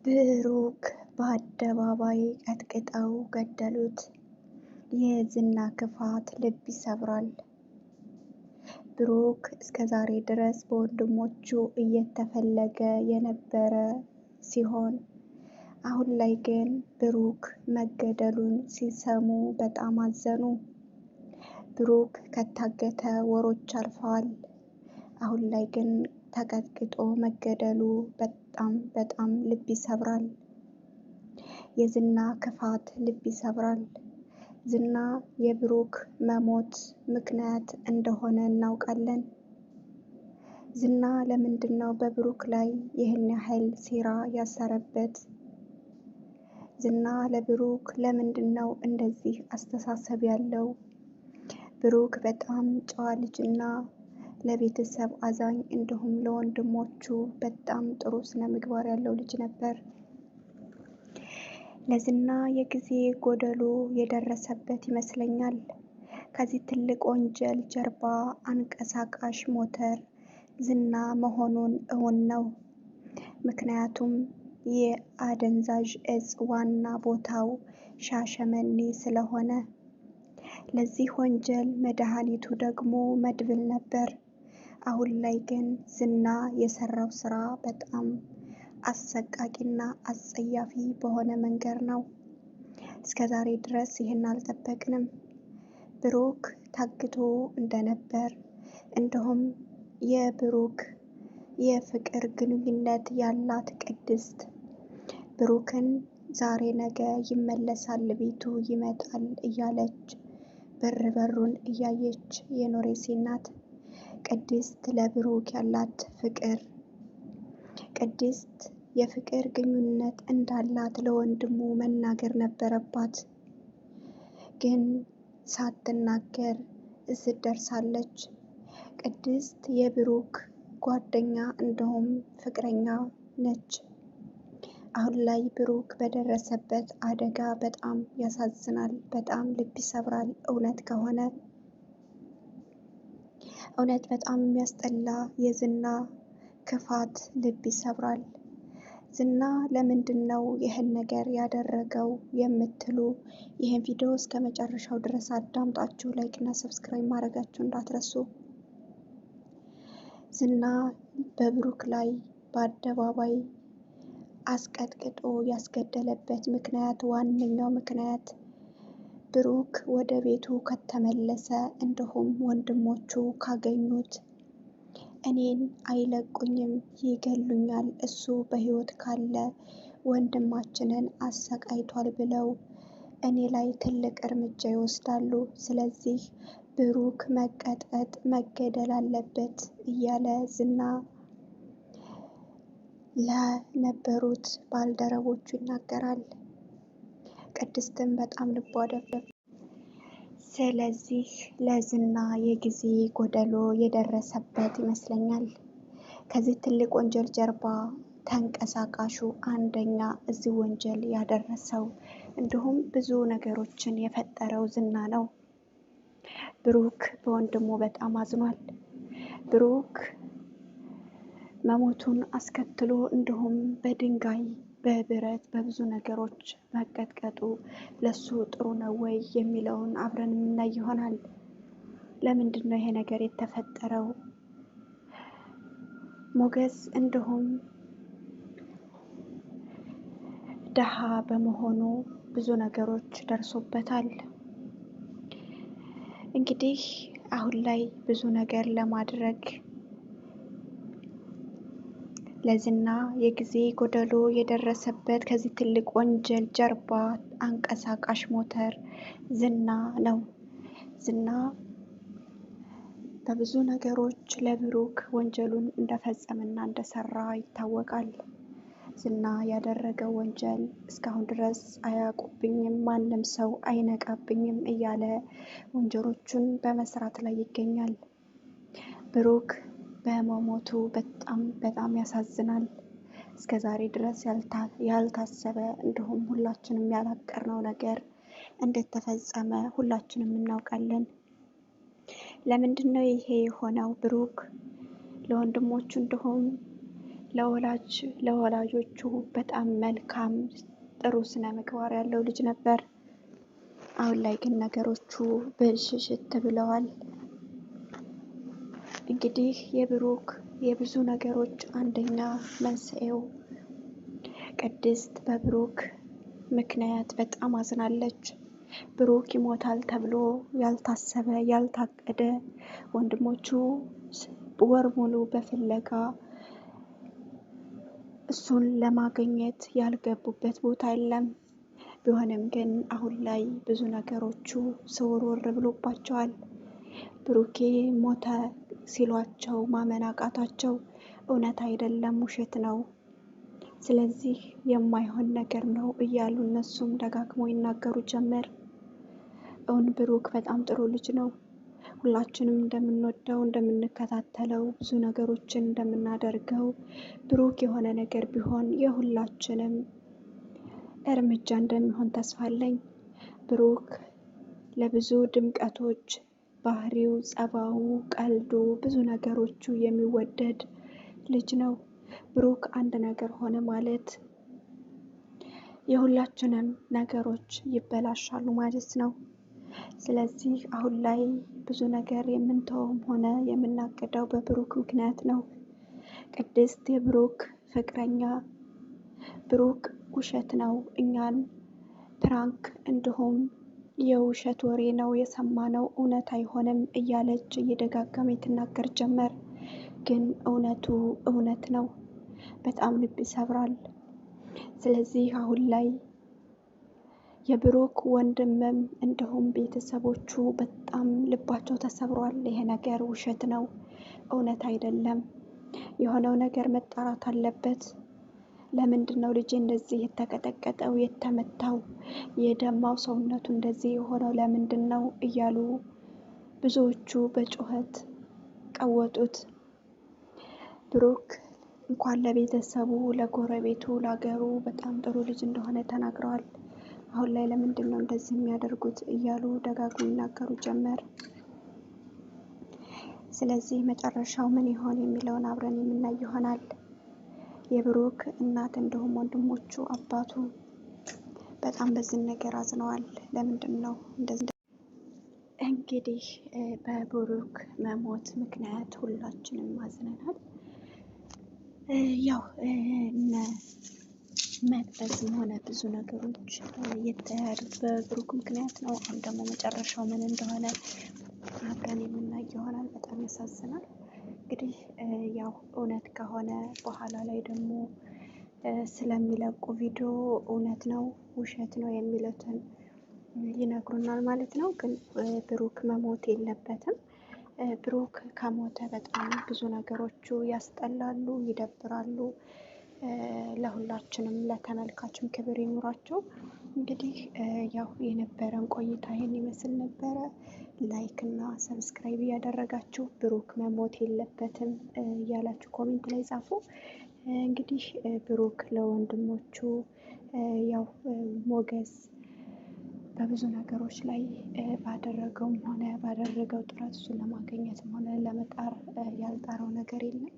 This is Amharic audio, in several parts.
ብሩክ በአደባባይ ቀጥቅጠው ገደሉት። የዝና ክፋት ልብ ይሰብራል። ብሩክ እስከዛሬ ድረስ በወንድሞቹ እየተፈለገ የነበረ ሲሆን አሁን ላይ ግን ብሩክ መገደሉን ሲሰሙ በጣም አዘኑ። ብሩክ ከታገተ ወሮች አልፈዋል። አሁን ላይ ግን ተቀጥቅጦ መገደሉ በጣም ልብ ይሰብራል። የዝና ክፋት ልብ ይሰብራል። ዝና የብሩክ መሞት ምክንያት እንደሆነ እናውቃለን። ዝና ለምንድን ነው በብሩክ ላይ ይህን ያህል ሴራ ያሰረበት? ዝና ለብሩክ ለምንድን ነው እንደዚህ አስተሳሰብ ያለው? ብሩክ በጣም ጨዋ ልጅና ለቤተሰብ አዛኝ እንዲሁም ለወንድሞቹ በጣም ጥሩ ስነ ምግባር ያለው ልጅ ነበር። ለዝና የጊዜ ጎደሎ የደረሰበት ይመስለኛል። ከዚህ ትልቅ ወንጀል ጀርባ አንቀሳቃሽ ሞተር ዝና መሆኑን እውን ነው። ምክንያቱም የአደንዛዥ እጽ ዋና ቦታው ሻሸመኔ ስለሆነ፣ ለዚህ ወንጀል መድኃኒቱ ደግሞ መድብል ነበር። አሁን ላይ ግን ዝና የሰራው ስራ በጣም አሰቃቂና አጸያፊ በሆነ መንገድ ነው። እስከዛሬ ድረስ ይህን አልጠበቅንም። ብሩክ ታግቶ እንደነበር እንዲሁም የብሩክ የፍቅር ግንኙነት ያላት ቅድስት ብሩክን ዛሬ ነገ ይመለሳል፣ ቤቱ ይመጣል እያለች በሩን እያየች የኖረች ሴት ናት። ቅድስት ለብሩክ ያላት ፍቅር፣ ቅድስት የፍቅር ግንኙነት እንዳላት ለወንድሙ መናገር ነበረባት። ግን ሳትናገር እዚህ ደርሳለች። ቅድስት የብሩክ ጓደኛ እንዲሁም ፍቅረኛ ነች። አሁን ላይ ብሩክ በደረሰበት አደጋ በጣም ያሳዝናል፣ በጣም ልብ ይሰብራል። እውነት ከሆነ እውነት በጣም የሚያስጠላ የዝና ክፋት ልብ ይሰብራል። ዝና ለምንድን ነው ይህን ነገር ያደረገው የምትሉ ይህን ቪዲዮ እስከ መጨረሻው ድረስ አዳምጣችሁ ላይክ እና ሰብስክራይብ ማድረጋችሁ እንዳትረሱ። ዝና በብሩክ ላይ በአደባባይ አስቀጥቅጦ ያስገደለበት ምክንያት ዋነኛው ምክንያት ብሩክ ወደ ቤቱ ከተመለሰ እንዲሁም ወንድሞቹ ካገኙት እኔን አይለቁኝም፣ ይገሉኛል፣ እሱ በህይወት ካለ ወንድማችንን አሰቃይቷል ብለው እኔ ላይ ትልቅ እርምጃ ይወስዳሉ። ስለዚህ ብሩክ መቀጥቀጥ መገደል አለበት እያለ ዝና ለነበሩት ባልደረቦቹ ይናገራል። ቅድስትን በጣም ልቧ ደረሰ። ስለዚህ ለዝና የጊዜ ጎደሎ የደረሰበት ይመስለኛል። ከዚህ ትልቅ ወንጀል ጀርባ ተንቀሳቃሹ አንደኛ እዚህ ወንጀል ያደረሰው እንዲሁም ብዙ ነገሮችን የፈጠረው ዝና ነው። ብሩክ በወንድሙ በጣም አዝኗል። ብሩክ መሞቱን አስከትሎ እንዲሁም በድንጋይ በብረት በብዙ ነገሮች መቀጥቀጡ ለሱ ጥሩ ነው ወይ የሚለውን አብረን የምናይ ይሆናል። ለምንድን ነው ይሄ ነገር የተፈጠረው? ሞገስ እንዲሁም ደሃ በመሆኑ ብዙ ነገሮች ደርሶበታል። እንግዲህ አሁን ላይ ብዙ ነገር ለማድረግ ለዝና የጊዜ ጎደሎ የደረሰበት ከዚህ ትልቅ ወንጀል ጀርባ አንቀሳቃሽ ሞተር ዝና ነው። ዝና በብዙ ነገሮች ለብሩክ ወንጀሉን እንደፈጸመና እንደሰራ ይታወቃል። ዝና ያደረገው ወንጀል እስካሁን ድረስ አያውቁብኝም፣ ማንም ሰው አይነቃብኝም እያለ ወንጀሎቹን በመስራት ላይ ይገኛል። ብሩክ በመሞቱ በጣም ያሳዝናል። እስከዛሬ ድረስ ያልታሰበ እንዲሁም ሁላችንም ያላቀርነው ነገር እንደተፈጸመ ሁላችንም እናውቃለን። ለምንድን ነው ይሄ የሆነው? ብሩክ ለወንድሞቹ እንዲሁም ለወላጆቹ በጣም መልካም ጥሩ ስነ ምግባር ያለው ልጅ ነበር። አሁን ላይ ግን ነገሮቹ ብልሽሽት ብለዋል። እንግዲህ የብሩክ የብዙ ነገሮች አንደኛ መንስኤው ቅድስት በብሩክ ምክንያት በጣም አዝናለች። ብሩክ ይሞታል ተብሎ ያልታሰበ ያልታቀደ ወንድሞቹ ወር ሙሉ በፍለጋ እሱን ለማግኘት ያልገቡበት ቦታ የለም። ቢሆንም ግን አሁን ላይ ብዙ ነገሮቹ ስውርውር ብሎባቸዋል። ብሩኬ ሞተ ሲሏቸው ማመን አቃታቸው። እውነት አይደለም ውሸት ነው፣ ስለዚህ የማይሆን ነገር ነው እያሉ እነሱም ደጋግሞ ይናገሩ ጀመር። እውን ብሩክ በጣም ጥሩ ልጅ ነው። ሁላችንም እንደምንወደው እንደምንከታተለው ብዙ ነገሮችን እንደምናደርገው ብሩክ የሆነ ነገር ቢሆን የሁላችንም እርምጃ እንደሚሆን ተስፋ አለኝ። ብሩክ ለብዙ ድምቀቶች ባህሪው፣ ጸባው፣ ቀልዱ፣ ብዙ ነገሮቹ የሚወደድ ልጅ ነው። ብሩክ አንድ ነገር ሆነ ማለት የሁላችንም ነገሮች ይበላሻሉ ማለት ነው። ስለዚህ አሁን ላይ ብዙ ነገር የምንተውም ሆነ የምናቅደው በብሩክ ምክንያት ነው። ቅድስት የብሩክ ፍቅረኛ ብሩክ ውሸት ነው፣ እኛን ፕራንክ እንዲሁም የውሸት ወሬ ነው የሰማነው፣ እውነት አይሆንም እያለች እየደጋገመ ትናገር ጀመር። ግን እውነቱ እውነት ነው። በጣም ልብ ይሰብራል። ስለዚህ አሁን ላይ የብሩክ ወንድምም እንዲሁም ቤተሰቦቹ በጣም ልባቸው ተሰብሯል። ይሄ ነገር ውሸት ነው፣ እውነት አይደለም፣ የሆነው ነገር መጣራት አለበት። ለምንድን ነው ልጄ እንደዚህ የተቀጠቀጠው የተመታው የደማው ሰውነቱ እንደዚህ የሆነው ለምንድን ነው እያሉ ብዙዎቹ በጩኸት ቀወጡት። ብሩክ እንኳን ለቤተሰቡ ለጎረቤቱ ለሀገሩ በጣም ጥሩ ልጅ እንደሆነ ተናግረዋል። አሁን ላይ ለምንድን ነው እንደዚህ የሚያደርጉት እያሉ ደጋግሞ ይናገሩ ጀመር። ስለዚህ መጨረሻው ምን ይሆን የሚለውን አብረን የምናይ ይሆናል። የብሩክ እናት እንዲሁም ወንድሞቹ አባቱ በጣም በዚህ ነገር አዝነዋል። ለምንድን ነው እንደዚህ? እንግዲህ በብሩክ መሞት ምክንያት ሁላችንም አዝነናል። ያው መቅበዝም ሆነ ብዙ ነገሮች የተያያዙት በብሩክ ምክንያት ነው። አሁን ደግሞ መጨረሻው ምን እንደሆነ አብረን የምናይ ይሆናል። በጣም ያሳዝናል። እንግዲህ ያው እውነት ከሆነ በኋላ ላይ ደግሞ ስለሚለቁ ቪዲዮ እውነት ነው ውሸት ነው የሚሉትን ይነግሩናል ማለት ነው። ግን ብሩክ መሞት የለበትም። ብሩክ ከሞተ በጣም ብዙ ነገሮቹ ያስጠላሉ፣ ይደብራሉ። ለሁላችንም ለተመልካችም ክብር ይኑራቸው። እንግዲህ ያው የነበረን ቆይታ ይሄን ይመስል ነበረ። ላይክ እና ሰብስክራይብ እያደረጋችሁ ብሩክ መሞት የለበትም እያላችሁ ኮሜንት ላይ ጻፉ። እንግዲህ ብሩክ ለወንድሞቹ ያው ሞገስ በብዙ ነገሮች ላይ ባደረገውም ሆነ ባደረገው ጥረት እሱን ለማግኘትም ሆነ ለመጣር ያልጣረው ነገር የለም።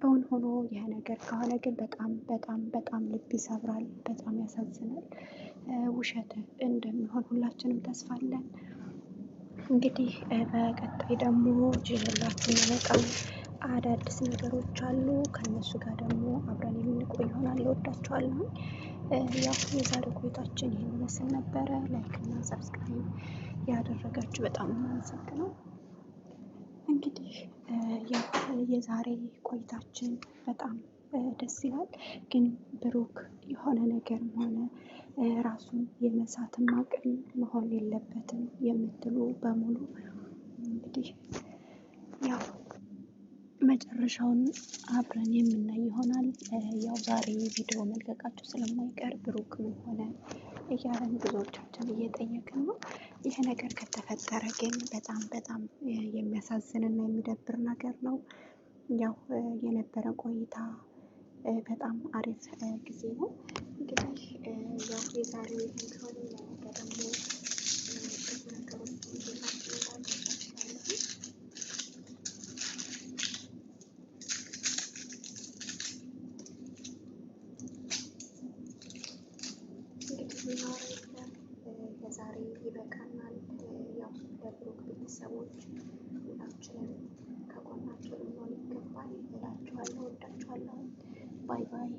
እውን ሆኖ ይህ ነገር ከሆነ ግን በጣም በጣም በጣም ልብ ይሰብራል፣ በጣም ያሳዝናል። ውሸት እንደሚሆን ሁላችንም ተስፋ አለን። እንግዲህ በቀጣይ ደግሞ ይዤላችሁ የምመጣው አዳዲስ ነገሮች አሉ። ከነሱ ጋር ደግሞ አብረን የምንቆይ ይሆናል። እወዳችኋለሁ። ያው የዛሬ ቆይታችን ይህን ይመስል ነበረ። ላይክ እና ሰብስክራይብ ያደረጋችሁ በጣም አመሰግናለሁ። እንግዲህ ያው የዛሬ ቆይታችን በጣም ደስ ይላል። ግን ብሩክ የሆነ ነገር ሆነ ራሱን የመሳትም አቅም መሆን የለበትም የምትሉ በሙሉ እንግዲህ ያው መጨረሻውን አብረን የምናይ ይሆናል። ያው ዛሬ ቪዲዮ መልቀቃቸው ስለማይቀር ብሩክ ምን ሆነ እያለን ብዙዎቻችን እየጠየቅን ነው። ይህ ነገር ከተፈጠረ ግን በጣም በጣም የሚያሳዝንና የሚደብር ነገር ነው። ያው የነበረ ቆይታ በጣም አሪፍ ጊዜ ነው። እንግዲህ ያው የዛሬው ቢሆን ደግሞ ብዙ ነገሮች የሚኖረው የለም። ለዛሬ ይበቃናል። ያው ለብሩክ ቤተሰቦች ሁላችንም ከጎናቸው ልንሆን ይገባል እላችኋለሁ። ወዳችኋለሁ። ባይ ባይ።